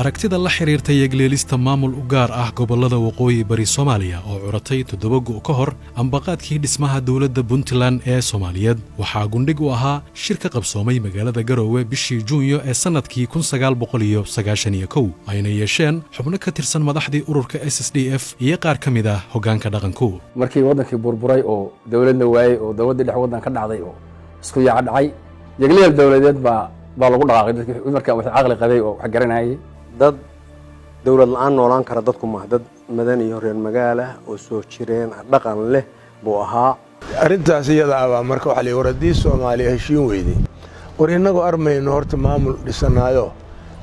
aragtida la xiriirta yeegleelista maamul u gaar ah gobolada waqooyi bari Soomaaliya oo curatay 7 go ka hor ambaqaadkii dhismaha dawladda Puntland ee Soomaaliyeed waxaa gundhig u ahaa shirka qabsoomay magaalada Garowe bishii Juunyo ee sanadkii 1991 ayna yeesheen xubno ka tirsan madaxdii ururka SSDF iyo qaar ka mid ah hoggaanka dhaqanku markii wadankii burburay oo dawlad la waayay oo dawladda dhex wadan ka dhacday oo isku yaac dhacay yeegleel dawladeed baa lagu dhaqaaqay dadkii markaa wax aqli qabay oo wax garanayay dad dawlad la'aan noolaan kara dadku ma dad madan iyo reer magaala oo soo jireen dhaqan leh buu ahaa arintaas iyada ah marka waxa la waradii Soomaaliya heshiin weeyday war inagu armayno horta maamul dhisanayo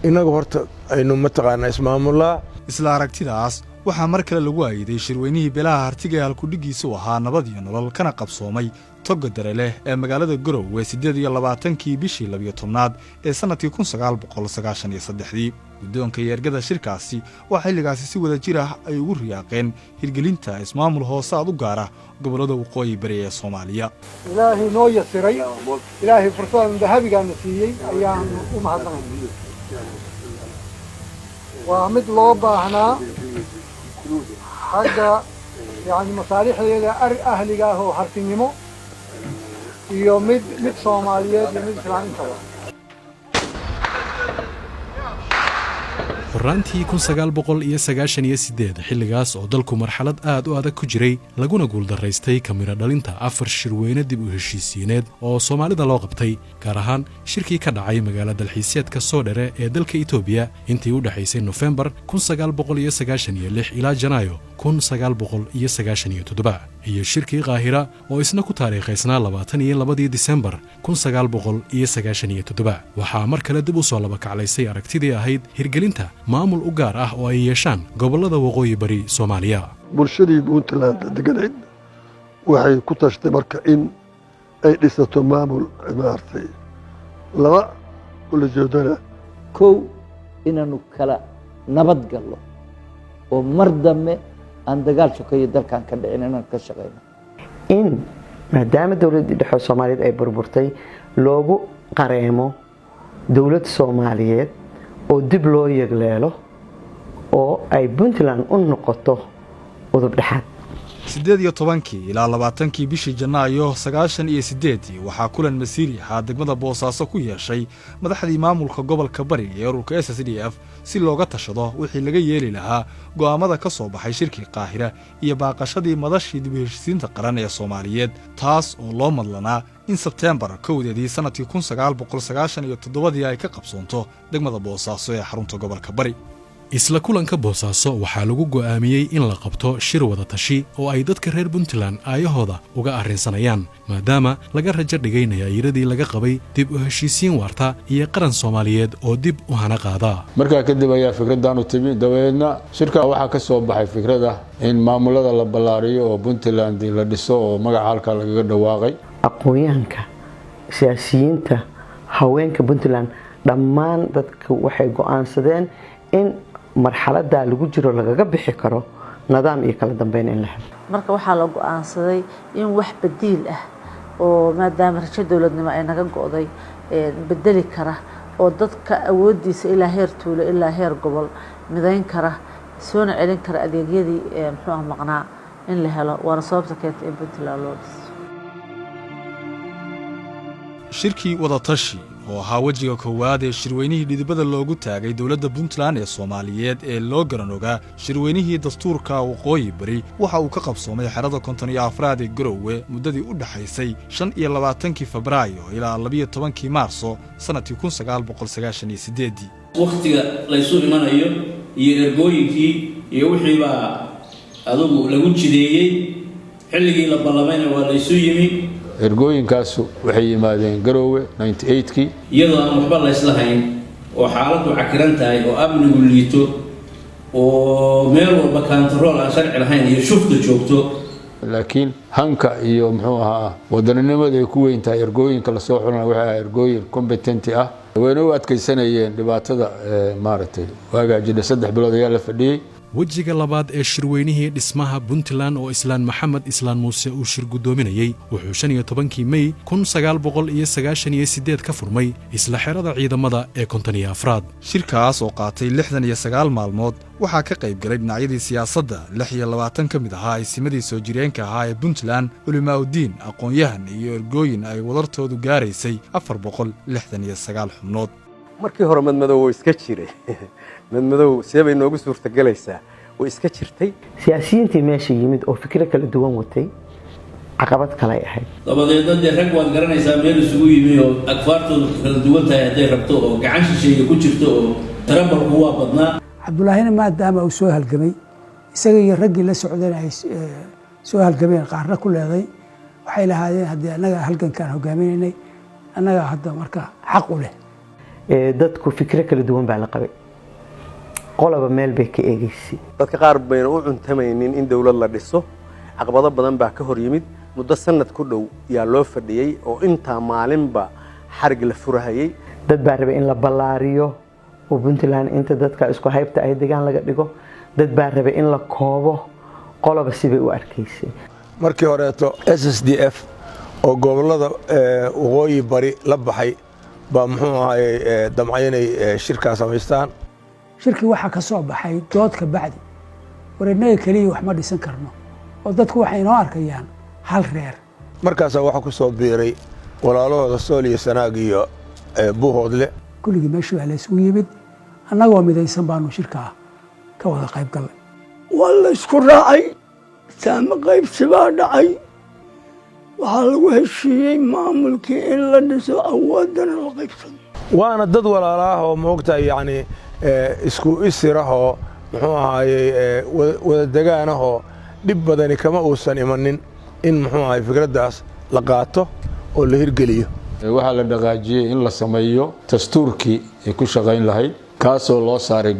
inagu horta aynu mataqaana ismaamula isla aragtidaas waxaa mar kale lagu aayiday shirweynihii beelaha hartiga ee halkudhigiisu ahaa nabad iyo nolol kana qabsoomay toga dareleh ee magaalada Garowe 28kii bishii 12aad ee sanadkii 1993 guddoonka yeergada shirkaasi waxa xilligaasi si wada jir ah ay ugu riyaaqeen hirgelinta ismaamul hoosaad u gaara gobolada waqooyi bari ee Soomaaliya ilaahi noo yasiray ilaahi fursadan dahabiga nasiiyay ayaan u mahadnaqaynaa waa mid loo baahnaa حاجة يعني مصالح أهلها هو حرفينيمو يوم مد صوماليات يوم فلان كذا. horaantii 1998 xilligaas oo dalku marxalad aad u adag ku jiray laguna guuldaraystay kamira dhalinta 4 shirweyne dib u heshiisiineed oo Soomaalida loo qabtay gaar ahaan shirkii ka dhacay magaalada dalxiiseedka Soodhere ee dalka Itoobiya intii u dhaxaysay November 1996 ilaa Janaayo 1997 iyo shirkii Qaahira oo isna ku taariikhaysnaa 22 December 1997 waxaa mar kale dib u soo laba kaclaysay aragtidii ahayd hirgelinta maamul u gaar ah oo ay yeeshaan gobolada waqooyi bari Soomaaliya bulshadii Puntland deganeed waxay ku tashtay marka in ay dhisato maamul imaartay laba kula jeedana kow inaanu kala nabad gallo oo mar dambe aan dagaal sokeeyo dalkan ka dhicin inaan ka shaqeyno in maadaama dawladda dhexe Soomaaliyeed ay burburtay loogu qareemo dawlad Soomaaliyeed oo dib loo yeegleelo oo ay Puntland u noqoto udub dhaxad 18 ilaa 20 bishii Janaayo 98 waxaa kulan masiiri ah degmada Boosaaso ku yeeshay madaxdii maamulka gobolka bari ee ururka SSDF si looga tashado wixii laga yeeli lahaa go'aamada ka soo baxay shirkii Qaahira iyo baaqashadii madashii dib u heshiisiinta qaran ee Soomaaliyeed taas oo loo madlanaa in September 1 sanadkii 1997 ay ka qabsoonto degmada Boosaaso ee xarunta gobolka bari isla kulanka Boosaaso waxaa lagu go'aamiyay in la qabto shir wada tashi oo ay dadka reer Puntland ayahooda uga arrinsanayaan maadaama laga rajo dhigaynaya yiradii laga qabay dib u heshiisiin waarta iyo qaran Soomaaliyeed oo dib u hana qaada markaa kadib ayaa fikradan u timi daweedna shirka waxaa ka soo baxay fikrada in maamulada la ballaariyo oo Puntland la dhiso oo magaca halka laga dhawaaqay aqoonyahanka siyaasiyiinta haweenka Puntland dhammaan dadku waxay go'aansadeen in marxaladda lagu jiro lagaga bixi karo nidaam iyo kala dambeyn in la helo marka waxaa la go'aansaday in wax badiil ah oo maadaama rajo dawladnimo ay naga go'day bedeli kara oo dadka awoodiisa ilaa heer tuulo ilaa heer gobol midayn kara soo celin kara adeegyadii muxuu maqnaa in la helo waana sababta keentay in Puntland loo dhiso shirkii wada tashi oo ahaa wajiga koowaad ee shirweynihii dhidibada loogu taagay dawladda Puntland ee Soomaaliyeed ee loo garanoga shirweynihii dastuurka waqooyi bari waxa uu ka qabsoomay xerada 54 ee Garowe muddadii u dhaxaysay 25 Febraayo ilaa 12 Maarso sanadkii 1998 waqtiga la isu imanayo iyo ergooyinkii iyo wixii baa adigu lagu jideeyay xilligii la ballamayna waa la isu yimi ergooyinkaas waxay yimaadeen Garowe 98kii iyadoo aan waxba la isla hayn oo xaaladdu cakiran tahay oo amnigu liito oo meel walba control aan sharci lahayn iyo shufta joogto laakiin hanka iyo muxuu ahaa wadanimada ay ku weyntahay ergooyinka la soo xulana waxa ergooyin competent ah wayna u adkaysanayeen dhibaatada maaragtay waaga jida 3 bilood ayaa la fadhiyay wejiga labaad ee shirweynihii dhismaha puntland oo islaan maxamed islaan muuse uu shir guddoominayey wuxuu 15 May 1998 ka furmay isla xerada ciidamada ee 54aad shirkaas oo qaatay 69 maalmood waxaa ka qayb galay dhinacyadii siyaasadda 26 ka mid ahaa isimadii soo jireenka ahaa ee puntland culimaaudiin aqoon-yahan iyo ergooyin ay wadartoodu gaaraysay 469 xubnood markii hore madmadow way iska jiray madmadow seebay noogu suurtagelaysaa way iska jirtay siyaasiyiintii meesha yimid oo fikir kala duwan watay caqabad kale ahayd dabadeedna dee rag waad garanaysaa meel isugu yimi oo agfaartoodu kala duwan tahay hadday rabto oo gacan shisheeye ku jirto oo tarabalku waa badnaa cabdulaahina maadaama uu soo halgamay isaga iyo raggii la socdeen ay soo halgameen qaarna ku leeday waxay lahaayeen haddii annaga halgankaan hogaaminaynay annaga hadda marka xaq u leh dadku fikir kala duwan baa la qabay qolaba meel bay ka eegaysay dadka qaar bayna u cuntamaynin in dawlad la dhiso caqabado badan baa ka hor yimid muddo sanad ku dhow yaa loo fadhiyey oo intaa maalinba xarig la furahayay dad baa rabay in la ballaariyo oo puntland inta dadka isku haybta ay degaan laga dhigo dad baa rabay in la koobo qolaba sibay u arkaysay markii horeeto SSDF oo gobolada waqooyi bari la baxay baa muxuu ahaayey damcay inay shirkaa samaystaan shirkii waxaa ka soo baxay dood ka bacdi wareednaga keliya wax ma dhisan karno oo dadku waxay inoo arkayaan hal reer markaasaa waxaa ku soo biiray walaalahooda sool iyo sanaag iyo buuhoodle kulligii meeshii waa la isugu yimid annagoo midaysan baanu shirkaa ka wada qayb gallay waa la isku raacay saame qaybsi baa dhacay waxaa lagu heshiiyey maamulkii in la dhiso awoodana la qaybsado waana dad walaalaah oo moogtahay yacni isku isirahoo muxuu ahaayey wada degaanahoo dhib badani kama uusan imanin in muxuu ahay fikraddaas la qaato oo la hirgeliyo waxaa la dhaqaajiyey in la sameeyo dastuurkii ay ku shaqayn lahayd kaasoo loo saaray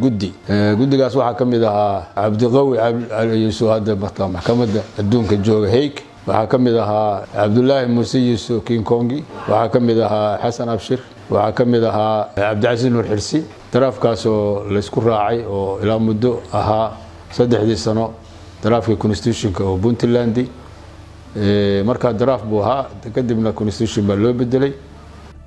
guddigaas waxaa ka mid ahaa cabdiqawi cali yuusuf hadda marka maxkamadda adduunka jooga Hague waxaa ka mid ahaa cabdulaahi muuse yuusuf king kongi waxaa ka mid ahaa xasan abshir waxaa ka mid ahaa cabdicasiis nuur xirsi daraafkaasoo laysku raacay oo ilaa muddo ahaa 3 sano daraafka constitutionka oo puntland markaa daraaf buu ahaa kadibna constitution baa loo bedelay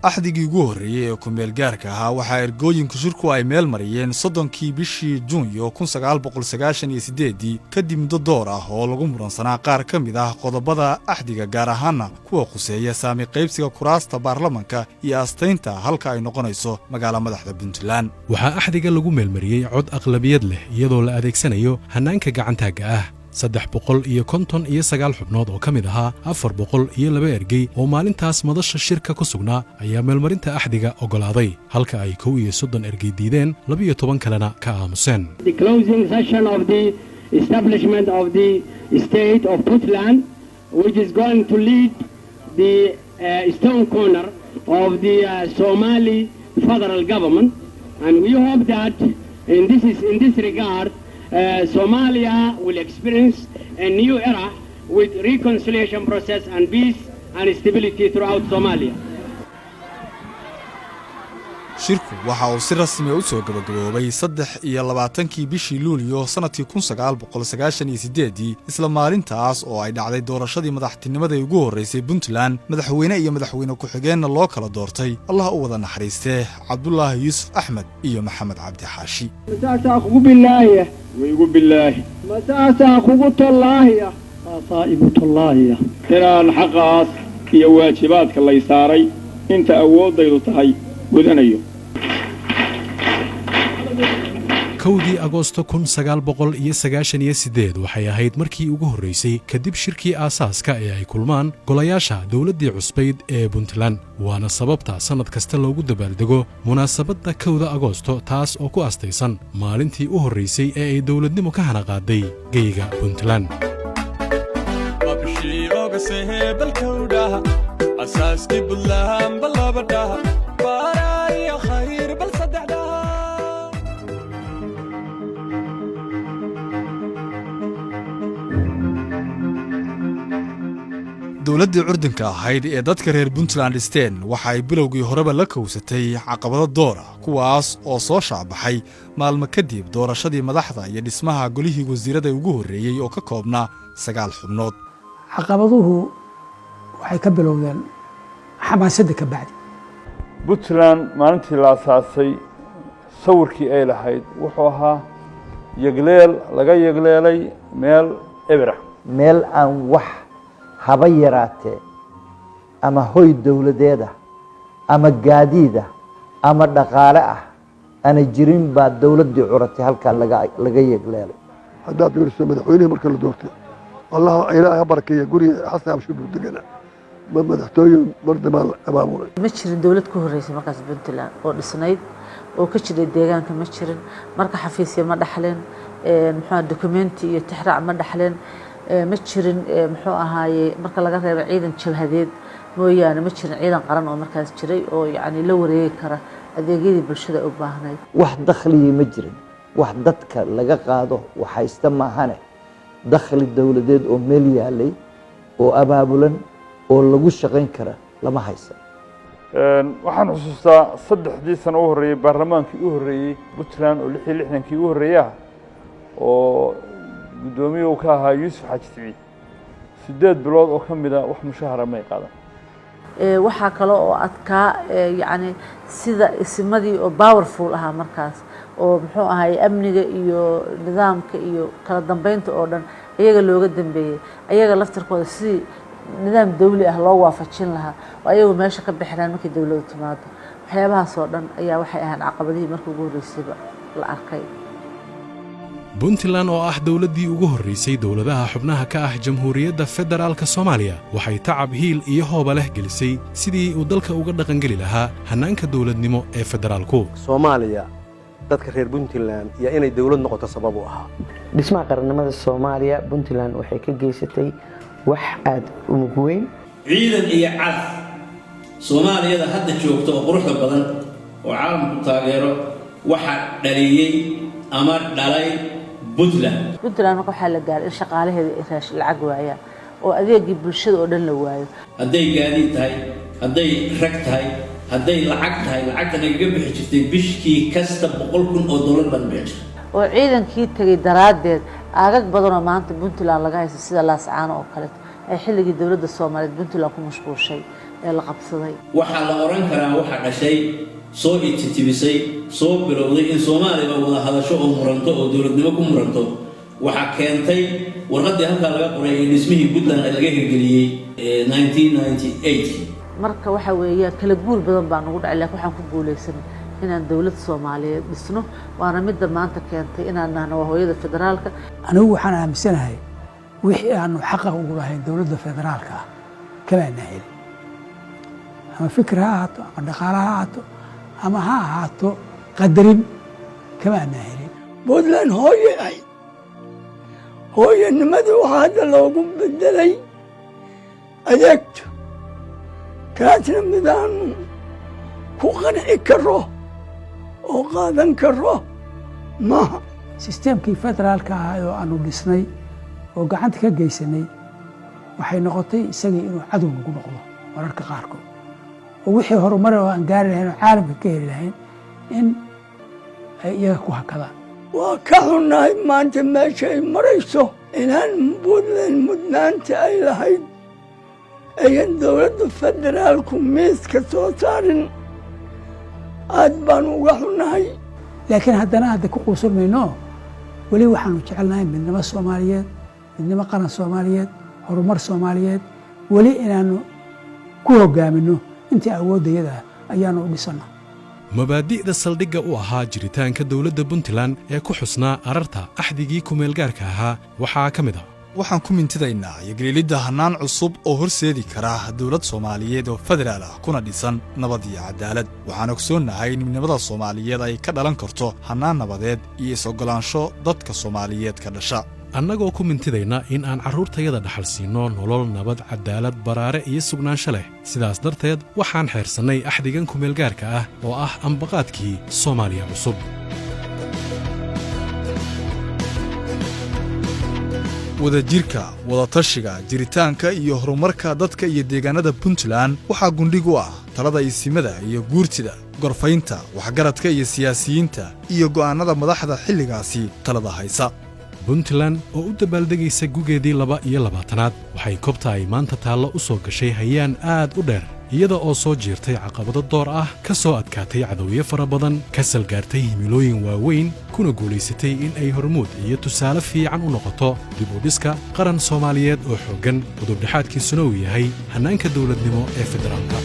axdigii ugu horreeyey ee ku-meel gaarka ahaa waxaa ergooyinku shirku ay meel mariyeen 30kii bishii Juunyo 1998 kadib muddo door ah oo lagu muransanaa qaar ka mid ah qodobada axdiga gaar ahaana kuwa khuseeya saami qaybsiga kuraasta baarlamanka iyo astaynta halka ay noqonayso magaala madaxda puntland waxaa axdiga lagu meelmariyey cod aqlabiyad leh iyadoo la adeegsanayo hannaanka gacantaaga ah 359 xubnood oo ka mid ahaa 402 ergey oo maalintaas madasha shirka ku sugnaa ayaa meelmarinta axdiga oggolaaday halka ay 30 ergey diideen 12 kalena ka aamuseen The closing session of the establishment of the state of Puntland, which is going to lead the stone corner of the Somali federal government, and we hope that in this regard Somalia will experience a new era with reconciliation process and peace and stability throughout Somalia. shirku waxa uu si rasmi ah u soo gabagaboobay 23kii bishii Luulyo sanadkii 1998 isla maalintaas oo ay dhacday doorashadii madaxtinimada ee ugu horeysay Puntland madaxweyne iyo madaxweyne ku-xigeenna loo kala doortay Allah u wada naxariistee Cabdulaahi Yuusuf Axmed iyo Maxamed Cabdi Xaashi مساعتها أخوك بالله ويقول بالله مساعتها أخوك الله صائبة الله ترى الحقاس هي واجباتك الله يساري انت أود يلطهي ودنيو 1 Agoosto 1998 waxay ahayd markii ugu horeysay kadib shirkii aasaaska ee ay kulmaan golayaasha dawladdii cusbayd ee Puntland waana sababta sanad kasta loogu dabaaldego munaasabadda 1 Agoosto taas oo ku astaysan maalintii u horeysay ee ay dawladnimo ka hana qaaday geyga Puntland asaaskii Puntland balabadhaha baaraya khayr bal sadexda dowladdii curdinka ahayd ee dadka reer puntland dhisteen waxa ay bilowgii horeba la kowsatay caqabado door ah kuwaas oo soo shaacbaxay maalmo kadib doorashadii madaxda iyo dhismaha golihii wasiirada ugu horreeyey oo ka koobnaa 9 xubnood. caqabaduhu waxay ka bilowdeen xamaasadda ka bacdi. puntland maalintii la asaasay sawirkii ay lahayd wuxuu ahaa yagleel laga yagleelay meel ebra meel aan wax haba yaraatee ama hoy dowladeeda ama gaadiida ama dhaqaale ah ana jirin baa dowladdii curatay halkaa laga yegleelay. haddaad fiiriso madaxweynihii marka la doortay allah ilaahay ha barakeeya guriga xasan abshir degana ma madaxtooyin mardamaa abaabulay ma jirin dowlad ku horeysay markaas puntland oo dhisnayd oo ka jiray deegaanka ma jirin marka xafiisyo ma dhaxleen muxuu dokumenti iyo tixraac ma dhaxleen ma jirin muxuu ahaaye marka laga reebo ciidan jabhadeed mooyaane ma jirin ciidan qaran oo markaas jiray oo yacni la wareegi kara adeegyadii bulshada u baahnayd. wax dakhliyi ma jirin wax dadka laga qaado waxaysta maahane dakhli dowladeed oo meel yaalay oo abaabulan oo lagu shaqayn kara lama haysan. waxaan xusuustaa 3 sano u horreeyay baarlamaankii u horreeyay puntland oo 66kii u horreeyay oo gudoomiye uu ka ahaa Yuusuf Xaaji Siciid 8 bilood oo kamida wax mushahara ma qaadan. waxaa kale oo adkaa yacni sida isimadii oo powerful ahaa markaas oo muxuu ahaay amniga iyo nidaamka iyo kala dambeynta oo dhan iyaga looga dambeeyay ayaga laftirkooda si nidaam dawli ah loo waafajin lahaa oo ayagu meesha ka bixiraan markii dawladdu timaado waxyaabahaas oo dhan ayaa waxay ahaan caqabadihii markii ugu horreysayba la arkay. puntland oo ah dowladdii ugu horreysay dowladaha xubnaha ka ah jamhuuriyadda federaalka soomaaliya waxay tacab hiil iyo hooba leh gelisay sidii uu dalka uga dhaqangeli lahaa hannaanka dowladnimo ee federaalku. soomaaliya dadka reer puntland iyo inay dowlad noqoto sabab u ahaa dhismaha qarannimada soomaaliya puntland waxay ka geysatay wax aad u mug weyn. ciidan iyo cad soomaaliyada hadda joogta oo quruxda badan oo caalamku taageero waxa dhaliyay ama dhalay puntland marka waxaa la gaaray in shaqaalaheeda ay raashin lacag waayaan oo adeegii bulshada oo dhan la waayo. hadday gaadiid tahay hadday rag tahay hadday lacag tahay lacagtan igaga bixi jirtay bishkii kasta $100,000 baan bixi jiray oo ciidankii tagay daraaddeed aagag badanoo maanta puntland laga haysto sida laascaano oo kale ay xilligii dowladda soomaaliyeed puntland ku mashquulshay ee la qabsaday. waxaa la oran karaa waxa dhashay soo ititibisay soo bilowday in Soomaaliya wada hadasho oo muranto oo dowladnimo ku muranto waxa keentay warqadii halka laga qoray in dhismihii puntland laga hirgeliyay 1998. marka waxa weeye kala guur badan baan ugu dhacay laakiin waxaan ku guuleysanay inaan dowlad Soomaaliyeed dhisno waana midda maanta keentay inaan nahno hooyada federaalka. anigu waxaan aaminsanahay wixii aanu xaq ugu lahayn dowladda federaalka ah kama naahil ama fikir ha ahaato ama dhaqaale ha ahaato ama ha ahaato qadarin kama naahilin. puntland hooye ahayd hooyanimadii waxaa hadda loogu bedelay adeegto kaasna midaanu ku qanci karo oo qaadan karo maaha. sisteemkii federaalka ahaa oo aanu dhisnay oo gacanta ka geysanay waxay noqotay isagii inuu cadow nagu noqdo mararka qaarkood oo wixii horumar oo aan gaari lahayn oo caalamka ka heli lahayn in ay iyaga ku hakadaan. waa ka xunnahay maanta meesha ay marayso inaan puntland mudnaanta ay lahayd ayan dowladda federaalku miiska soo saarin aad baan uga xunnahay. laakiin haddana hadda ku quusan mayno weli waxaanu jecelnahay midnimo soomaaliyeed midnimo qaran soomaaliyeed horumar soomaaliyeed weli inaanu ku hoggaamino intii awooddayada ayaanu u dhisano. mabaadi'da saldhigga u ahaa jiritaanka dowladda puntland ee ku xusnaa ararta axdigii kumeelgaarka ahaa waxaa ka mid ah waxaan ku mintidaynaa yagleelidda hannaan cusub oo horseedi kara dowlad Soomaaliyeed oo federaal ah kuna dhisan nabad iyo cadaalad. waxaan ogsoonnahay in midnimada Soomaaliyeed ay ka dhalan karto hannaan nabadeed iyo is-oggolaansho dadka Soomaaliyeed ka dhasha. annagoo ku mintidayna in aan carruurtayada dhaxal siino nolol nabad cadaalad baraare iyo sugnaansho leh sidaas darteed waxaan xeersannay axdigan kumeelgaarka ah oo ah ambaqaadkii Soomaaliya cusub. wadajirka wadatashiga jiritaanka iyo horumarka dadka iyo deegaanada Puntland waxaa gundhig u ah talada isimada iyo guurtida gorfaynta waxgaradka iyo siyaasiyiinta iyo go'aanada madaxda xilligaasi talada haysa. Puntland oo u dabaaldegaysa gugeedii 22aad waxay koobta ay maanta taallo u soo gashay hayaan aad u dheer iyada oo soo jiirtay caqabado door ah ka soo adkaatay cadawyo fara badan ka salgaartay himilooyin waaweyn kuna guulaysatay in ay hormuud iyo tusaale fiican u noqoto dib u dhiska qaran Soomaaliyeed oo xooggan udub dhexaadkiisuna uu yahay hannaanka dawladnimo ee federaalka.